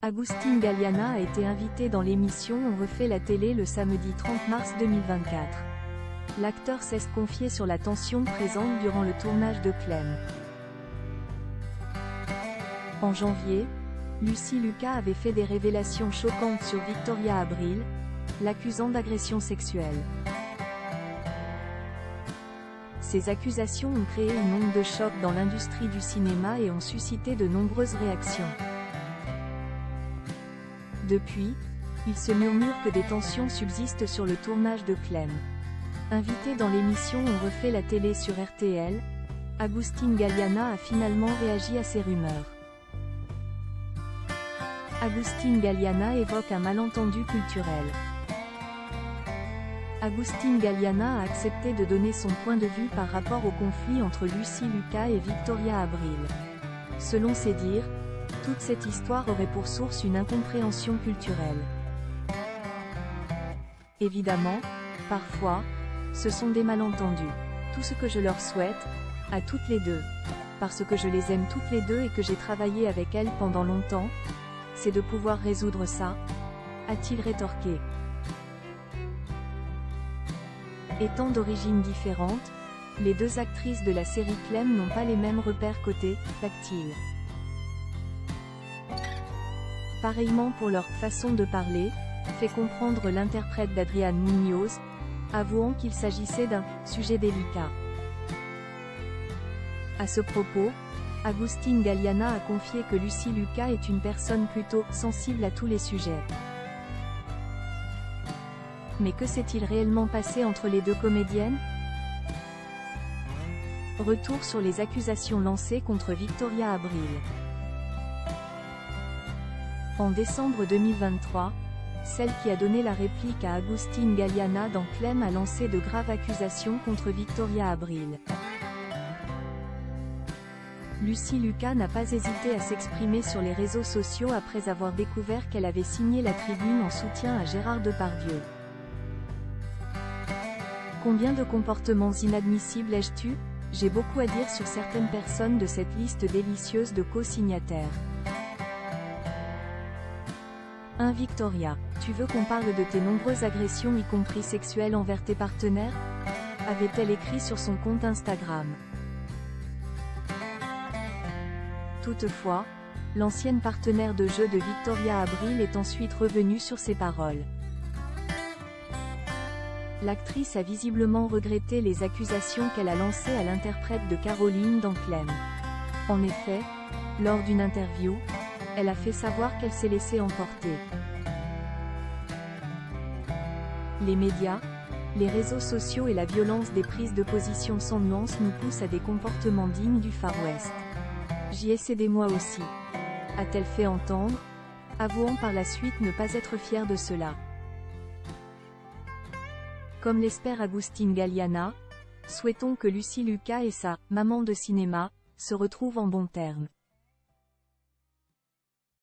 Agustín Galiana a été invité dans l'émission On refait la télé le samedi 30 mars 2024. L'acteur s'est confié sur la tension présente durant le tournage de Clem. En janvier, Lucy Lucas avait fait des révélations choquantes sur Victoria Abril, l'accusant d'agression sexuelle. Ces accusations ont créé une onde de choc dans l'industrie du cinéma et ont suscité de nombreuses réactions. Depuis, il se murmure que des tensions subsistent sur le tournage de Clem. Invité dans l'émission On refait la télé sur RTL, Agustín Galiana a finalement réagi à ces rumeurs. Agustín Galiana évoque un malentendu culturel. Agustín Galiana a accepté de donner son point de vue par rapport au conflit entre Lucy Lucas et Victoria Abril. Selon ses dires, toute cette histoire aurait pour source une incompréhension culturelle. Évidemment, parfois, ce sont des malentendus. Tout ce que je leur souhaite, à toutes les deux, parce que je les aime toutes les deux et que j'ai travaillé avec elles pendant longtemps, c'est de pouvoir résoudre ça, a-t-il rétorqué. Étant d'origines différentes, les deux actrices de la série Clem n'ont pas les mêmes repères côté tactile. Pareillement pour leur façon de parler, fait comprendre l'interprète d'Adrián Muñoz, avouant qu'il s'agissait d'un sujet délicat. À ce propos, Agustín Galiana a confié que Lucy Lucas est une personne plutôt sensible à tous les sujets. Mais que s'est-il réellement passé entre les deux comédiennes? Retour sur les accusations lancées contre Victoria Abril. En décembre 2023, celle qui a donné la réplique à Agustín Galiana dans Clem a lancé de graves accusations contre Victoria Abril. Lucy Lucas n'a pas hésité à s'exprimer sur les réseaux sociaux après avoir découvert qu'elle avait signé la tribune en soutien à Gérard Depardieu. Combien de comportements inadmissibles ai-je tu? J'ai beaucoup à dire sur certaines personnes de cette liste délicieuse de co-signataires. 1. Victoria, tu veux qu'on parle de tes nombreuses agressions y compris sexuelles envers tes partenaires? Avait-elle écrit sur son compte Instagram. Toutefois, l'ancienne partenaire de jeu de Victoria Abril est ensuite revenue sur ses paroles. L'actrice a visiblement regretté les accusations qu'elle a lancées à l'interprète de Caroline dans Clem. En effet, lors d'une interview, elle a fait savoir qu'elle s'est laissée emporter. Les médias, les réseaux sociaux et la violence des prises de position sans nuance nous poussent à des comportements dignes du Far West. J'y ai cédé moi aussi, a-t-elle fait entendre, avouant par la suite ne pas être fière de cela. Comme l'espère Agustín Galiana, souhaitons que Lucy Lucas et sa « maman de cinéma » se retrouvent en bons termes.